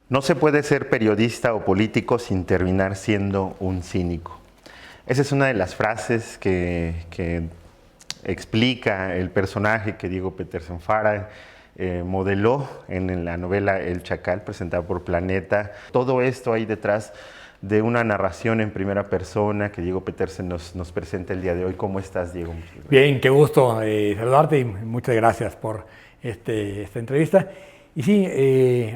No se puede ser periodista o político sin terminar siendo un cínico. Esa es una de las frases que explica el personaje que Diego Peterson Fara modeló en la novela El Chacal, presentada por Planeta. Todo esto hay detrás de una narración en primera persona que Diego Peterson nos presenta el día de hoy. ¿Cómo estás, Diego? Muchas gracias. Bien, qué gusto saludarte y muchas gracias por esta entrevista. Y sí,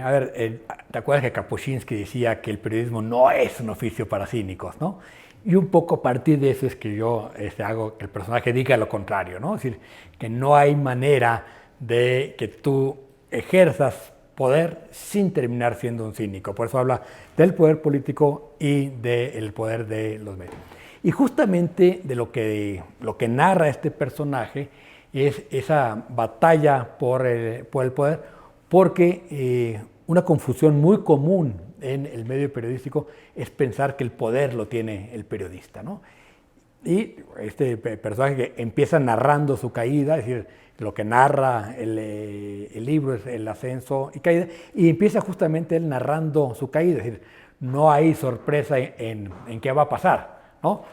a ver, ¿te acuerdas que Kapuscinski decía que el periodismo no es un oficio para cínicos, ¿no? Y un poco a partir de eso es que yo hago que el personaje diga lo contrario, ¿no? Es decir, que no hay manera de que tú ejerzas poder sin terminar siendo un cínico. Por eso habla del poder político y del poder de los medios. Y justamente de lo que narra este personaje es esa batalla por el poder, porque una confusión muy común en el medio periodístico es pensar que el poder lo tiene el periodista, ¿no? Y este personaje que empieza narrando su caída, es decir, lo que narra el libro es el ascenso y caída, y empieza justamente él narrando su caída, es decir, no hay sorpresa en qué va a pasar, ¿no?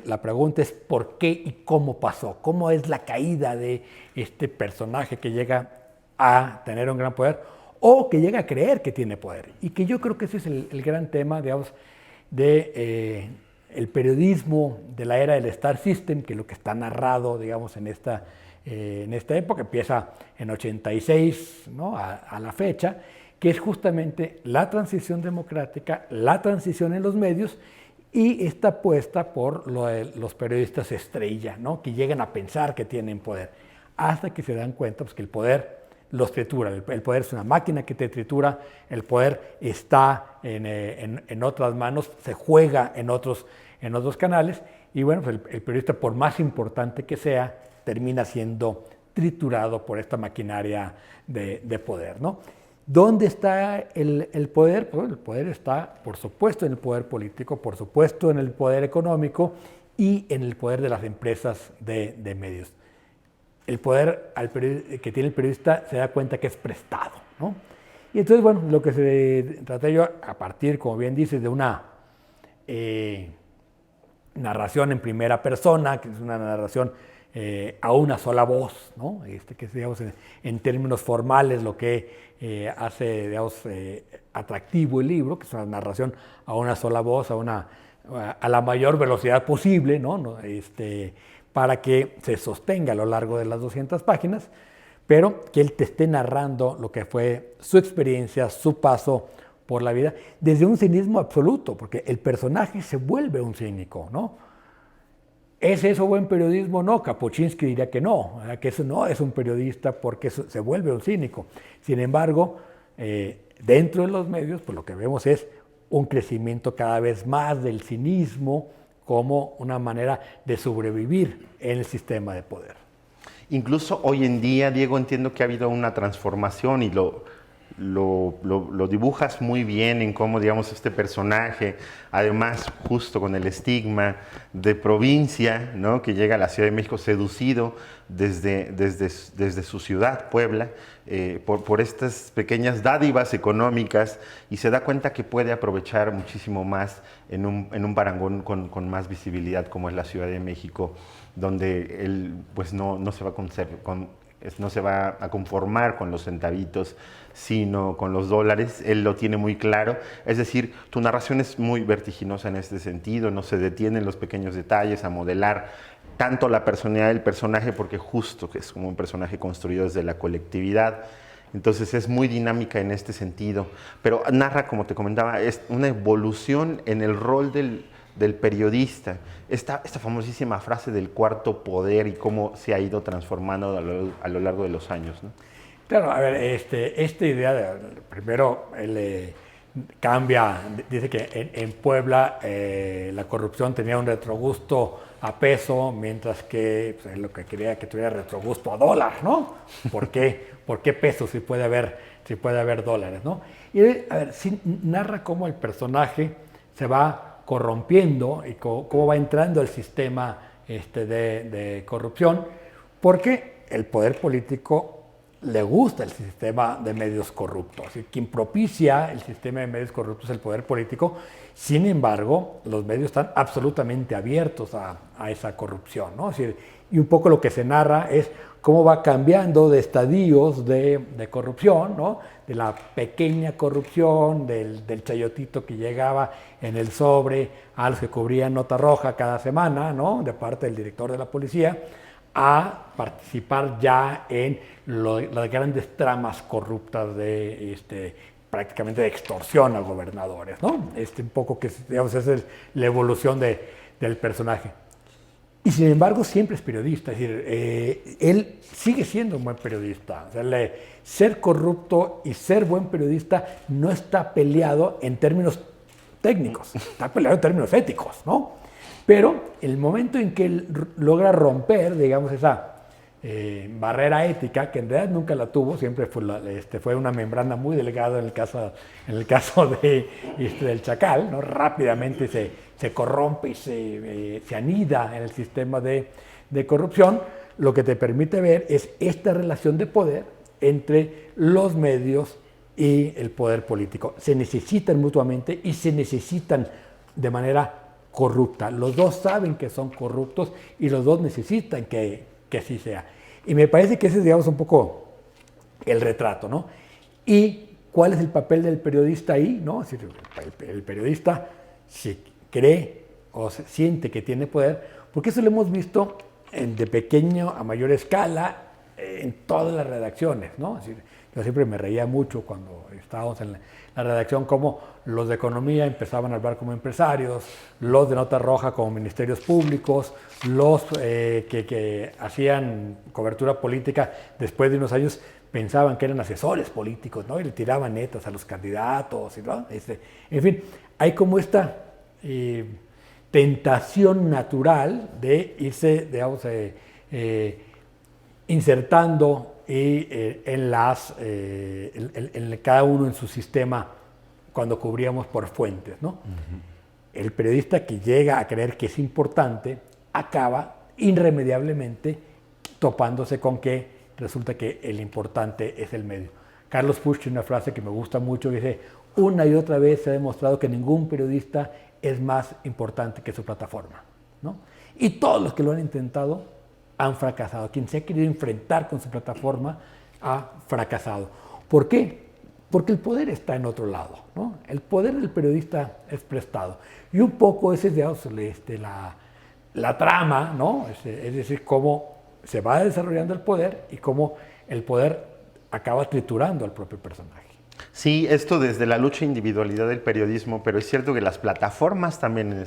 La pregunta es por qué y cómo pasó, cómo es la caída de este personaje que llega a tener un gran poder o que llega a creer que tiene poder. Y que yo creo que ese es el gran tema, digamos, de el periodismo de la era del Star System, que es lo que está narrado, digamos, en esta época, empieza en 86, ¿no? a la fecha, que es justamente la transición democrática, la transición en los medios y esta apuesta por los periodistas estrella, ¿no? Que llegan a pensar que tienen poder, hasta que se dan cuenta pues, que el poder los tritura. El poder es una máquina que te tritura, el poder está en otras manos, se juega en otros canales y bueno, pues el periodista, por más importante que sea, termina siendo triturado por esta maquinaria de poder, ¿no? ¿Dónde está el poder? Pues el poder está, por supuesto, en el poder político, por supuesto, en el poder económico y en el poder de las empresas de medios. El poder que tiene el periodista se da cuenta que es prestado, ¿no? Y entonces, bueno, lo que se trata yo, a partir, como bien dices, de una narración en primera persona, que es una narración a una sola voz, ¿no? Que es, digamos, en términos formales lo que hace, digamos, atractivo el libro, que es una narración a una sola voz, a la mayor velocidad posible, ¿no? Para que se sostenga a lo largo de las 200 páginas, pero que él te esté narrando lo que fue su experiencia, su paso por la vida, desde un cinismo absoluto, porque el personaje se vuelve un cínico, ¿no? ¿Es eso buen periodismo? No, Kapuscinski diría que no, que eso no es un periodista porque se vuelve un cínico. Sin embargo, dentro de los medios, pues lo que vemos es un crecimiento cada vez más del cinismo como una manera de sobrevivir en el sistema de poder. Incluso hoy en día, Diego, entiendo que ha habido una transformación y lo dibujas muy bien en cómo, digamos, este personaje, además justo con el estigma de provincia, ¿no? Que llega a la Ciudad de México seducido desde su ciudad, Puebla, por estas pequeñas dádivas económicas y se da cuenta que puede aprovechar muchísimo más en un parangón con más visibilidad como es la Ciudad de México, donde él pues no se va no se va a conformar con los centavitos, sino con los dólares. Él lo tiene muy claro. Es decir, tu narración es muy vertiginosa en este sentido, no se detiene en los pequeños detalles a modelar tanto la personalidad del personaje, porque justo que es como un personaje construido desde la colectividad. Entonces es muy dinámica en este sentido, pero narra, como te comentaba, es una evolución en el rol del periodista. Esta famosísima frase del cuarto poder y cómo se ha ido transformando a lo largo de los años, ¿no? Claro, a ver, esta idea, primero él cambia, dice que en Puebla la corrupción tenía un retrogusto a peso, mientras que pues, él lo que quería que tuviera retrogusto a dólar, ¿no? ¿Por qué peso si puede haber dólares, ¿no? Y a ver, sí, narra cómo el personaje se va corrompiendo y cómo va entrando el sistema de corrupción, porque el poder político le gusta el sistema de medios corruptos. Y quien propicia el sistema de medios corruptos es el poder político. Sin embargo, los medios están absolutamente abiertos a esa corrupción, ¿no? Es decir, y un poco lo que se narra es cómo va cambiando de estadios de corrupción, ¿no? De la pequeña corrupción, del chayotito que llegaba en el sobre a los que cubrían nota roja cada semana, ¿no? De parte del director de la policía, a participar ya en las grandes tramas corruptas de prácticamente de extorsión a gobernadores, ¿no? Un poco que, digamos, esa es la evolución del personaje. Y sin embargo siempre es periodista, es decir, él sigue siendo un buen periodista. O sea, ser corrupto y ser buen periodista no está peleado en términos técnicos, está peleado en términos éticos, ¿no? Pero el momento en que él logra romper, digamos, esa barrera ética, que en realidad nunca la tuvo, siempre fue una membrana muy delgada en el caso del Chacal, ¿no? Rápidamente se corrompe y se anida en el sistema de corrupción. Lo que te permite ver es esta relación de poder entre los medios y el poder político. Se necesitan mutuamente y se necesitan de manera corrupta. Los dos saben que son corruptos y los dos necesitan que así sea. Y me parece que ese es, digamos, un poco el retrato, ¿no? Y cuál es el papel del periodista ahí, ¿no? Es decir, el periodista, si cree o se siente que tiene poder, porque eso lo hemos visto de pequeño a mayor escala en todas las redacciones, ¿no? Es decir, yo siempre me reía mucho cuando estábamos en la redacción, como los de economía empezaban a hablar como empresarios, los de nota roja como ministerios públicos, los que hacían cobertura política después de unos años pensaban que eran asesores políticos, ¿no? Y le tiraban netas a los candidatos, ¿no? En fin, hay como esta tentación natural de irse, digamos, insertando en cada uno en su sistema cuando cubríamos por fuentes, ¿no? Uh-huh. El periodista que llega a creer que es importante acaba irremediablemente topándose con que resulta que el importante es el medio. Carlos Pusch tiene una frase que me gusta mucho que dice: una y otra vez se ha demostrado que ningún periodista es más importante que su plataforma, ¿no? Y todos los que lo han intentado han fracasado. Quien se ha querido enfrentar con su plataforma ha fracasado. ¿Por qué? Porque el poder está en otro lado, ¿no? El poder del periodista es prestado. Y un poco esa es, digamos, la trama, ¿no? Es decir, cómo se va desarrollando el poder y cómo el poder acaba triturando al propio personaje. Sí, esto desde la lucha e individualidad del periodismo, pero es cierto que las plataformas también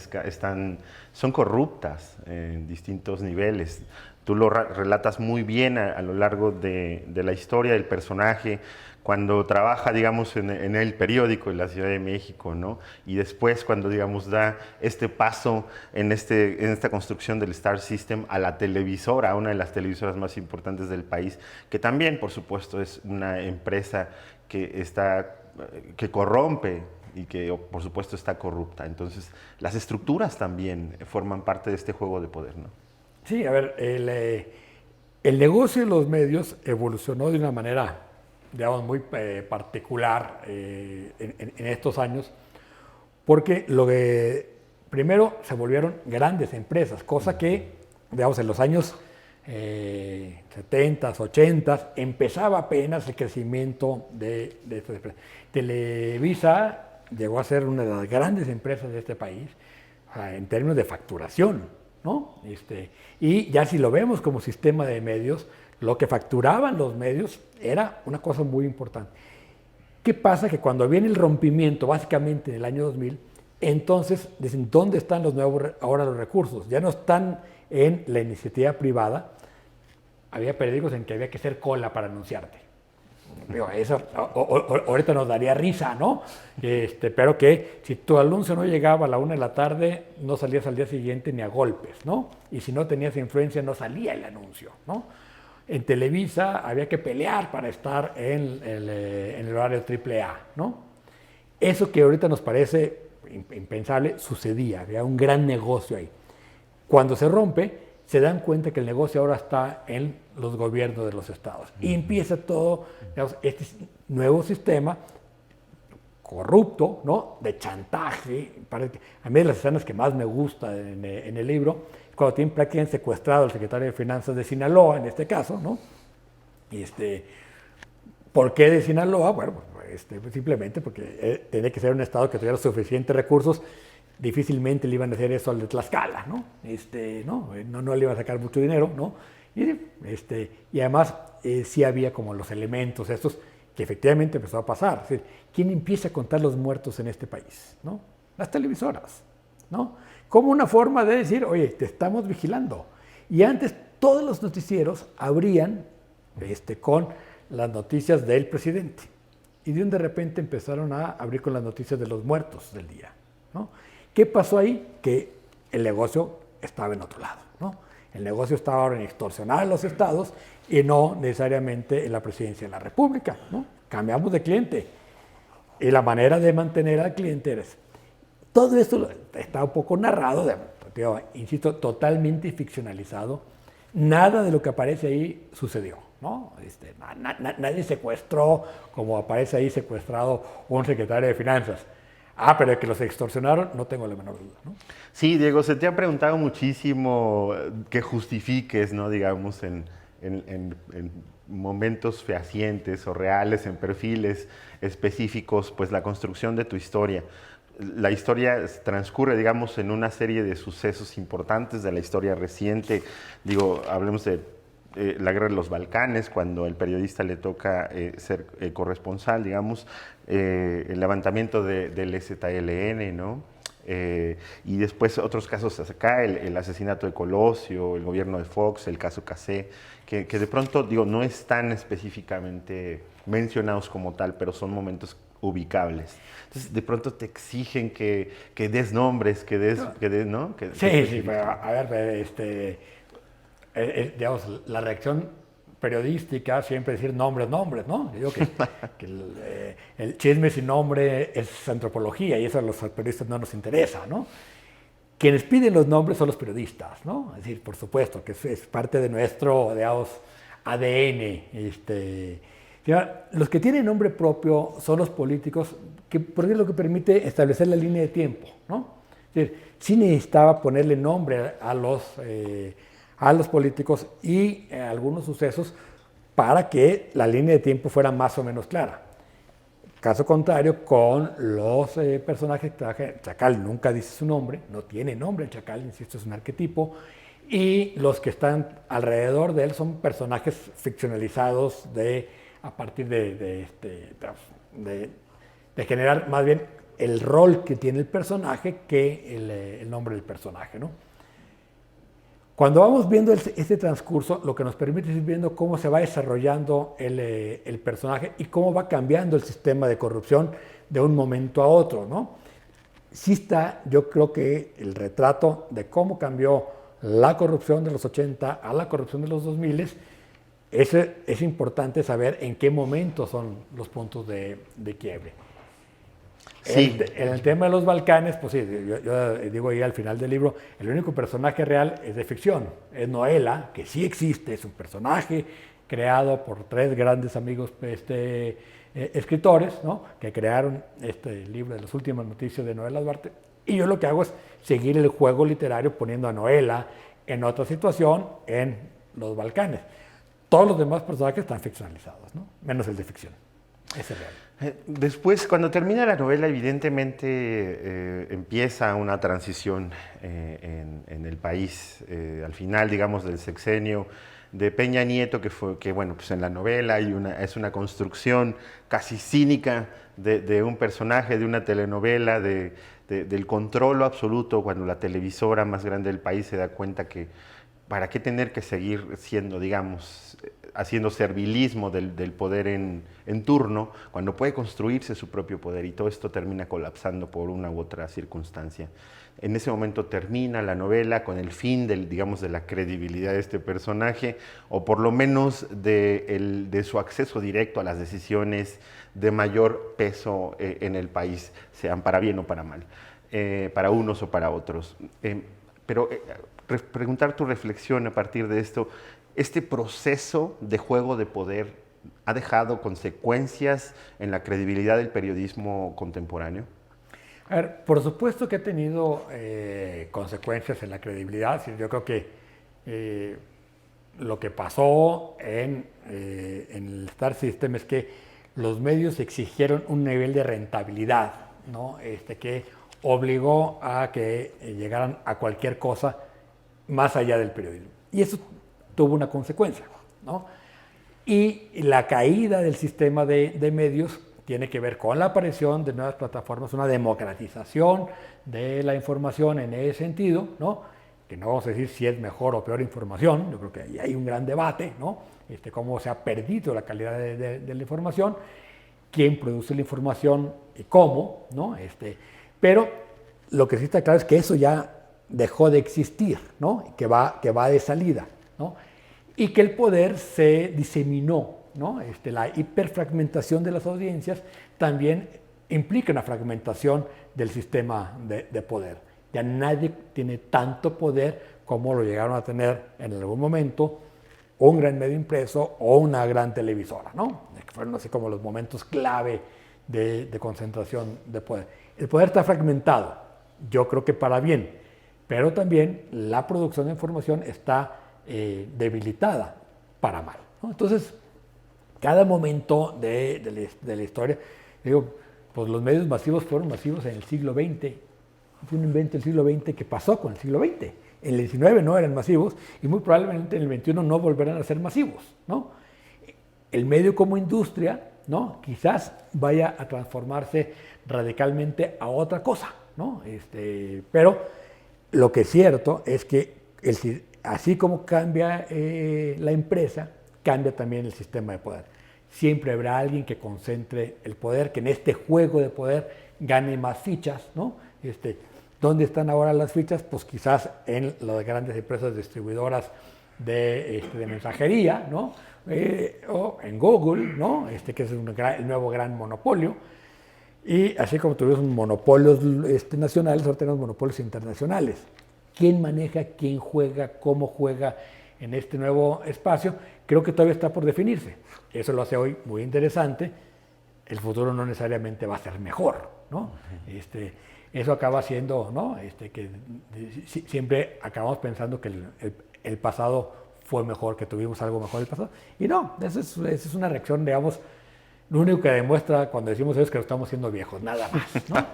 son corruptas en distintos niveles. Tú lo relatas muy bien a lo largo de la historia del personaje, cuando trabaja, digamos, en el periódico en la Ciudad de México, ¿no? Y después cuando, digamos, da este paso en esta construcción del Star System a la televisora, una de las televisoras más importantes del país, que también, por supuesto, es una empresa que corrompe y que, por supuesto, está corrupta. Entonces, las estructuras también forman parte de este juego de poder, ¿no? Sí, a ver, el negocio de los medios evolucionó de una manera, digamos, muy particular en estos años, porque primero se volvieron grandes empresas, cosa que, digamos, en los años 70, 80, empezaba apenas el crecimiento de estas empresas. Televisa llegó a ser una de las grandes empresas de este país, en términos de facturación, ¿no? Y ya si lo vemos como sistema de medios, lo que facturaban los medios era una cosa muy importante. ¿Qué pasa? Que cuando viene el rompimiento, básicamente en el año 2000, entonces dicen, ¿dónde están ahora los recursos? Ya no están en la iniciativa privada. Había periódicos en que había que hacer cola para anunciarte. Eso ahorita nos daría risa, ¿no? Pero que si tu anuncio no llegaba a la 1 de la tarde, no salías al día siguiente ni a golpes, ¿no? Y si no tenías influencia, no salía el anuncio, ¿no? En Televisa había que pelear para estar en el horario AAA, ¿no? Eso que ahorita nos parece impensable, sucedía, había un gran negocio ahí. Cuando se rompe, se dan cuenta que el negocio ahora está en los gobiernos de los estados. Y empieza todo, digamos, este nuevo sistema corrupto, ¿no? De chantaje. A mí de las escenas que más me gusta en el libro, cuando tienen prácticamente secuestrado al secretario de Finanzas de Sinaloa, en este caso, ¿no? ¿Por qué de Sinaloa? Bueno, pues simplemente porque tenía que ser un estado que tuviera suficientes recursos. Difícilmente le iban a hacer eso al de Tlaxcala, ¿no? No le iban a sacar mucho dinero, ¿no? Y además sí había como los elementos estos que efectivamente empezó a pasar. Es decir, ¿quién empieza a contar los muertos en este país? ¿No? Las televisoras, ¿no? Como una forma de decir, oye, te estamos vigilando. Y antes todos los noticieros abrían con las noticias del presidente. Y de repente empezaron a abrir con las noticias de los muertos del día, ¿no? ¿Qué pasó ahí? Que el negocio estaba en otro lado, ¿no? El negocio estaba ahora en extorsionar a los estados y no necesariamente en la presidencia de la República, ¿no? Cambiamos de cliente. Y la manera de mantener al cliente es... Todo esto está un poco narrado, insisto, totalmente ficcionalizado. Nada de lo que aparece ahí sucedió, ¿no? Nadie secuestró, como aparece ahí secuestrado un secretario de Finanzas. Pero de que los extorsionaron, no tengo la menor duda, ¿no? Sí, Diego, se te ha preguntado muchísimo que justifiques, ¿no? Digamos, en momentos fehacientes o reales, en perfiles específicos, pues la construcción de tu historia. La historia transcurre, digamos, en una serie de sucesos importantes de la historia reciente. Digo, hablemos de la guerra de los Balcanes, cuando el periodista le toca ser corresponsal, digamos, el levantamiento del EZLN, ¿no? Y después otros casos acá, el asesinato de Colosio, el gobierno de Fox, el caso Casé, que de pronto, digo, no están específicamente mencionados como tal, pero son momentos ubicables. Entonces, de pronto te exigen que des nombres, ¿no? Sí, pero a ver, digamos, la reacción periodística siempre decir nombres, ¿no? Yo digo que el chisme sin nombre es antropología y eso a los periodistas no nos interesa, ¿no? Quienes piden los nombres son los periodistas, ¿no? Es decir, por supuesto, que es parte de nuestro, digamos, ADN. Los que tienen nombre propio son los políticos, porque es lo que permite establecer la línea de tiempo, ¿no? Es decir, sí necesitaba ponerle nombre a los políticos y a algunos sucesos para que la línea de tiempo fuera más o menos clara. Caso contrario, con los personajes, Chacal nunca dice su nombre, no tiene nombre el Chacal, insisto, es un arquetipo, y los que están alrededor de él son personajes ficcionalizados a partir de generar más bien el rol que tiene el personaje que el nombre del personaje, ¿no? Cuando vamos viendo este transcurso, lo que nos permite es ir viendo cómo se va desarrollando el personaje y cómo va cambiando el sistema de corrupción de un momento a otro, ¿no? Sí está, yo creo que el retrato de cómo cambió la corrupción de los 80 a la corrupción de los 2000, es importante saber en qué momento son los puntos de quiebre. Sí. En el tema de los Balcanes, pues sí, yo digo ahí al final del libro, el único personaje real es de ficción, es Noela, que sí existe, es un personaje creado por tres grandes amigos escritores, ¿no? Que crearon este libro de las últimas noticias de Noela Duarte, y yo lo que hago es seguir el juego literario poniendo a Noela en otra situación en los Balcanes. Todos los demás personajes están ficcionalizados, ¿no? Menos el de ficción, ese es real. Después, cuando termina la novela, evidentemente empieza una transición en el país. Al final, digamos, del sexenio de Peña Nieto, que bueno, pues en la novela es una construcción casi cínica de un personaje, de una telenovela, del control absoluto, cuando la televisora más grande del país se da cuenta que para qué tener que seguir siendo, digamos, haciendo servilismo del poder en turno, cuando puede construirse su propio poder, y todo esto termina colapsando por una u otra circunstancia. En ese momento termina la novela con el fin digamos, de la credibilidad de este personaje, o por lo menos de su acceso directo a las decisiones de mayor peso en el país, sean para bien o para mal, para unos o para otros. Pero preguntar tu reflexión a partir de esto. ¿Este proceso de juego de poder ha dejado consecuencias en la credibilidad del periodismo contemporáneo? A ver, por supuesto que ha tenido consecuencias en la credibilidad. Yo creo que lo que pasó en el Star System es que los medios exigieron un nivel de rentabilidad, ¿no? Que obligó a que llegaran a cualquier cosa más allá del periodismo. Y eso tuvo una consecuencia, ¿no? Y la caída del sistema de medios tiene que ver con la aparición de nuevas plataformas, una democratización de la información en ese sentido, ¿no? Que no vamos a decir si es mejor o peor información, yo creo que ahí hay un gran debate, ¿no? Cómo se ha perdido la calidad de la información, quién produce la información y cómo, ¿no? Pero lo que sí está claro es que eso ya dejó de existir, ¿no? Que va de salida, ¿no? Y que el poder se diseminó, ¿no? La hiperfragmentación de las audiencias también implica una fragmentación del sistema de poder. Ya nadie tiene tanto poder como lo llegaron a tener en algún momento un gran medio impreso o una gran televisora, ¿no? Que fueron así como los momentos clave de concentración de poder. El poder está fragmentado, yo creo que para bien, pero también la producción de información está debilitada para mal, ¿no? Entonces, cada momento de la historia, digo, pues los medios masivos fueron masivos en el siglo XX. Fue un invento del siglo XX que pasó con el siglo XX. En el XIX no eran masivos y muy probablemente en el XXI no volverán a ser masivos, ¿no? El medio como industria, ¿no? Quizás vaya a transformarse radicalmente a otra cosa, ¿no? Pero lo que es cierto es que así como cambia la empresa, cambia también el sistema de poder. Siempre habrá alguien que concentre el poder, que en este juego de poder gane más fichas, ¿no? ¿Dónde están ahora las fichas? Pues quizás en las grandes empresas distribuidoras de mensajería, ¿no? O en Google, ¿no? Que es el nuevo gran monopolio. Y así como tuvimos monopolios nacionales, ahora tenemos monopolios internacionales. ¿Quién maneja, quién juega, cómo juega en este nuevo espacio? Creo que todavía está por definirse. Eso lo hace hoy muy interesante. El futuro no necesariamente va a ser mejor, ¿no? Eso acaba siendo, ¿no? Que siempre acabamos pensando que el pasado fue mejor, que tuvimos algo mejor del pasado. Y no, esa es una reacción, digamos, lo único que demuestra cuando decimos eso es que lo estamos haciendo viejos, nada más, ¿no?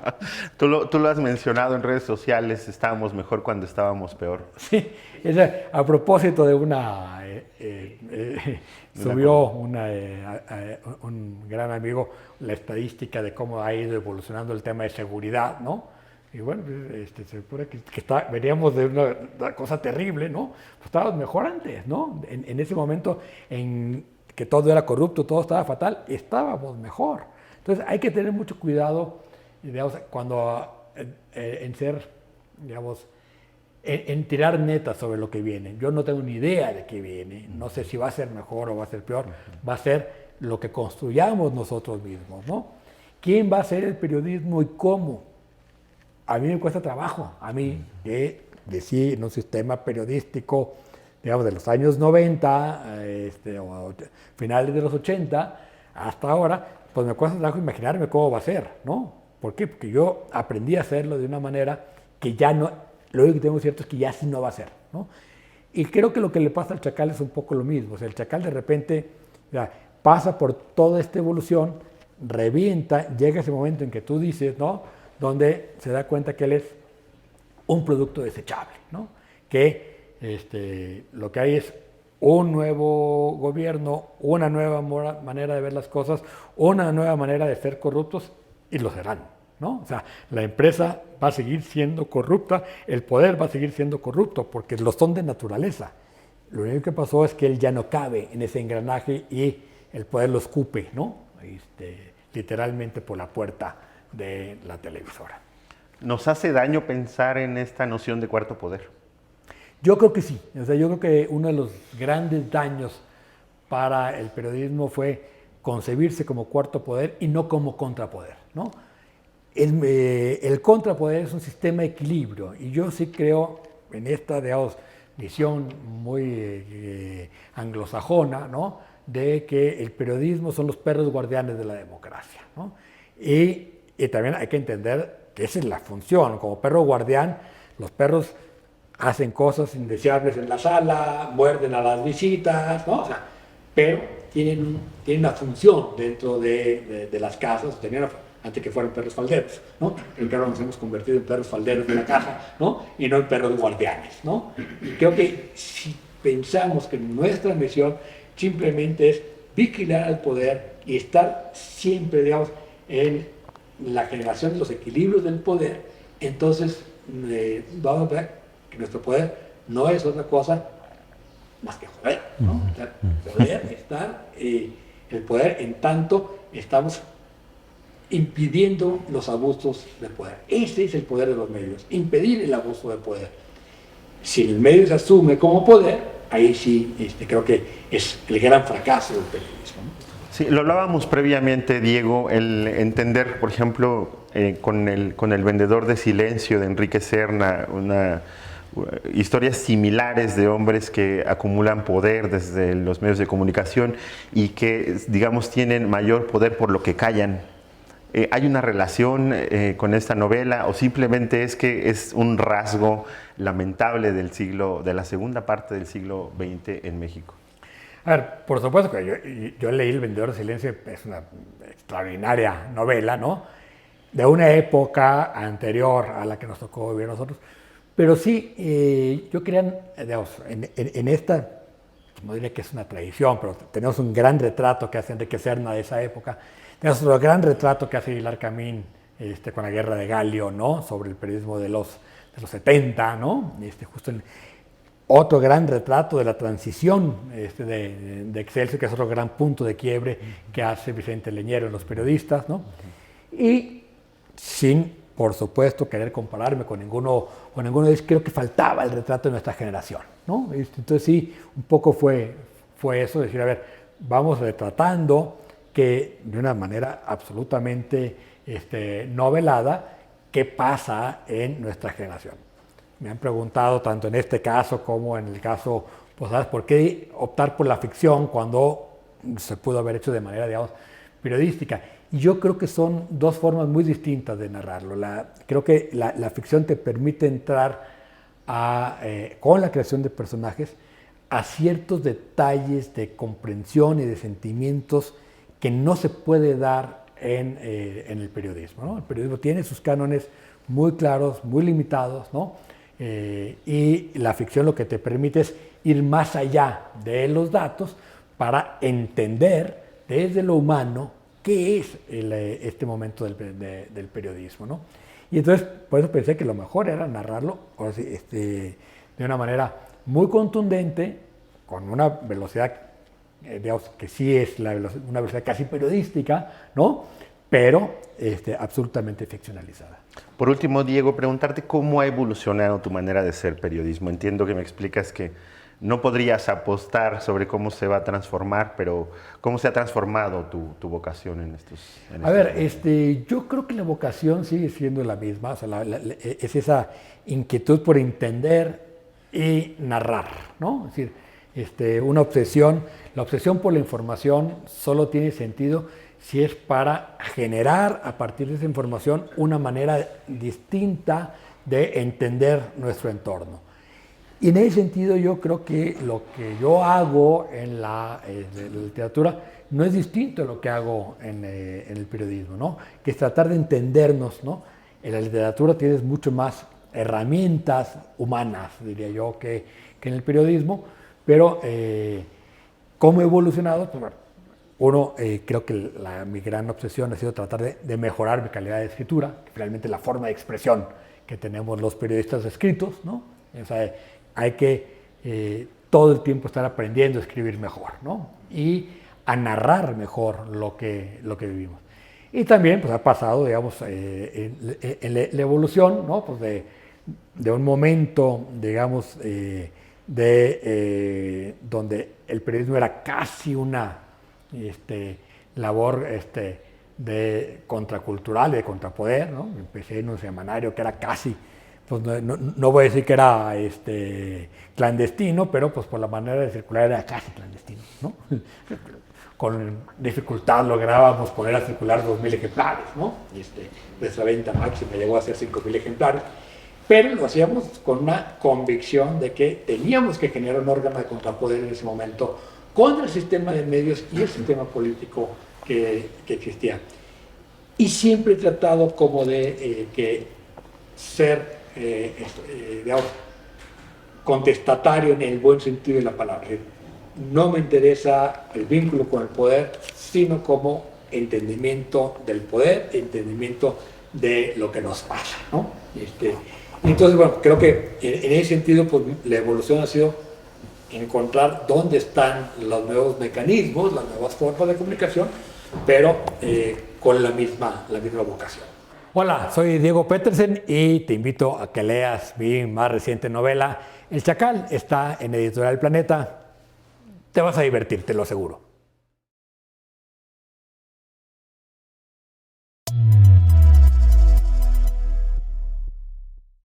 Tú lo has mencionado en redes sociales, estábamos mejor cuando estábamos peor. Sí, a propósito de subió un gran amigo la estadística de cómo ha ido evolucionando el tema de seguridad, ¿no? Y bueno, se supone que veníamos de una cosa terrible, ¿no? Pues estábamos mejor antes, ¿no? En ese momento en que todo era corrupto, todo estaba fatal, estábamos mejor. Entonces hay que tener mucho cuidado, digamos, cuando en ser, digamos, en tirar netas sobre lo que viene. Yo no tengo ni idea de qué viene, no sé si va a ser mejor o va a ser peor, va a ser lo que construyamos nosotros mismos, ¿no? ¿Quién va a hacer el periodismo y cómo? A mí me cuesta trabajo, a mí que decí en un sistema periodístico, digamos, de los años 90, o finales de los 80, hasta ahora, pues me cuesta trabajo imaginarme cómo va a ser, ¿no? ¿Por qué? Porque yo aprendí a hacerlo de una manera que ya no, lo único que tengo cierto es que ya sí no va a ser, ¿no? Y creo que lo que le pasa al Chacal es un poco lo mismo, o sea, el Chacal de repente pasa por toda esta evolución, revienta, llega ese momento en que tú dices, ¿no? Donde se da cuenta que él es un producto desechable, ¿no? Que lo que hay es un nuevo gobierno, una nueva manera de ver las cosas, una nueva manera de ser corruptos, y lo serán, ¿no? O sea, la empresa va a seguir siendo corrupta, el poder va a seguir siendo corrupto, porque lo son de naturaleza. Lo único que pasó es que él ya no cabe en ese engranaje y el poder lo escupe, ¿no? Literalmente por la puerta de la televisora. ¿Nos hace daño pensar en esta noción de cuarto poder? Yo creo que sí. O sea, yo creo que uno de los grandes daños para el periodismo fue concebirse como cuarto poder y no como contrapoder, ¿no? El contrapoder es un sistema de equilibrio y yo sí creo en esta, digamos, visión muy anglosajona, ¿no? De que el periodismo son los perros guardianes de la democracia, ¿no? Y también hay que entender que esa es la función. Como perro guardián, los perros hacen cosas indeseables en la sala, muerden a las visitas, ¿no? O sea, pero tienen una función dentro de las casas, antes que fueran perros falderos, ¿no? Pero ahora nos hemos convertido en perros falderos de la casa, ¿no? Y no en perros guardianes, ¿no? Y creo que si pensamos que nuestra misión simplemente es vigilar al poder y estar siempre, digamos, en la generación de los equilibrios del poder, entonces vamos a ver que nuestro poder no es otra cosa más que joder, ¿no? O sea, poder estar, el poder en tanto estamos impidiendo los abusos de poder. Ese es el poder de los medios, impedir el abuso de poder. Si el medio se asume como poder, ahí sí creo que es el gran fracaso del periodismo, ¿no? Sí, lo hablábamos previamente, Diego, el entender, por ejemplo, con el vendedor de silencio de Enrique Serna, historias similares de hombres que acumulan poder desde los medios de comunicación y que, digamos, tienen mayor poder por lo que callan. ¿Hay una relación con esta novela o simplemente es que es un rasgo lamentable de la segunda parte del siglo XX en México? A ver, por supuesto que yo leí El vendedor de silencio, es una extraordinaria novela, ¿no? De una época anterior a la que nos tocó vivir nosotros. Pero sí, yo quería, digamos, en esta, no diría que es una tradición, pero tenemos un gran retrato que hace Enrique Serna de esa época. Tenemos otro gran retrato que hace Hilar Camín con la Guerra de Galio, ¿no? Sobre el periodismo de los 70, ¿no? Justo otro gran retrato de la transición de Excelsior, que es otro gran punto de quiebre que hace Vicente Leñero en Los Periodistas, ¿no? Y sin, por supuesto, querer compararme con ninguno de ellos, creo que faltaba el retrato de nuestra generación, ¿no? Entonces sí, un poco fue eso, decir, a ver, vamos retratando que de una manera absolutamente novelada, qué pasa en nuestra generación. Me han preguntado, tanto en este caso como en el caso Posadas, ¿por qué optar por la ficción cuando se pudo haber hecho de manera, digamos, periodística? Y yo creo que son dos formas muy distintas de narrarlo. Creo que la ficción te permite entrar con la creación de personajes a ciertos detalles de comprensión y de sentimientos que no se puede dar en el periodismo, ¿no? El periodismo tiene sus cánones muy claros, muy limitados, ¿no? Y la ficción lo que te permite es ir más allá de los datos para entender desde lo humano qué es este momento del periodismo, ¿no? Y entonces, por eso pensé que lo mejor era narrarlo de una manera muy contundente, con una velocidad, digamos, que sí es una velocidad casi periodística, ¿no? Pero absolutamente ficcionalizada. Por último, Diego, preguntarte cómo ha evolucionado tu manera de ser periodismo. Entiendo que me explicas que no podrías apostar sobre cómo se va a transformar, pero ¿cómo se ha transformado tu vocación en estos A ver, yo creo que la vocación sigue siendo la misma, o sea, es esa inquietud por entender y narrar, ¿no? Es decir, una obsesión, la obsesión por la información solo tiene sentido si es para generar a partir de esa información una manera distinta de entender nuestro entorno. Y en ese sentido yo creo que lo que yo hago en la literatura no es distinto a lo que hago en el periodismo, ¿no? Que es tratar de entendernos, ¿no? En la literatura tienes mucho más herramientas humanas, diría yo, que en el periodismo, pero ¿cómo he evolucionado? Pues bueno, creo que mi gran obsesión ha sido tratar de mejorar mi calidad de escritura, que finalmente la forma de expresión que tenemos los periodistas escritos, ¿no? O sea, hay que todo el tiempo estar aprendiendo a escribir mejor, ¿no? Y a narrar mejor lo que vivimos. Y también pues, ha pasado, digamos, en la evolución, ¿no? Pues de un momento, digamos, donde el periodismo era casi una labor de contracultural, de contrapoder, ¿no? Empecé en un semanario que era casi pues no voy a decir que era clandestino, pero pues por la manera de circular era casi clandestino, ¿no? Con dificultad lográbamos poner a circular 2.000 ejemplares, ¿no? Nuestra venta máxima llegó a ser 5.000 ejemplares, pero lo hacíamos con una convicción de que teníamos que generar un órgano de contrapoder en ese momento contra el sistema de medios y el sistema político que existía. Y siempre he tratado como de que ser, digamos, contestatario en el buen sentido de la palabra. No me interesa el vínculo con el poder, sino como entendimiento del poder, entendimiento de lo que nos pasa, ¿no? Entonces, bueno, creo que en ese sentido, pues, la evolución ha sido encontrar dónde están los nuevos mecanismos, las nuevas formas de comunicación, pero con la misma vocación. Hola, soy Diego Petersen y te invito a que leas mi más reciente novela, El Chacal. Está en Editorial Planeta. Te vas a divertir, te lo aseguro.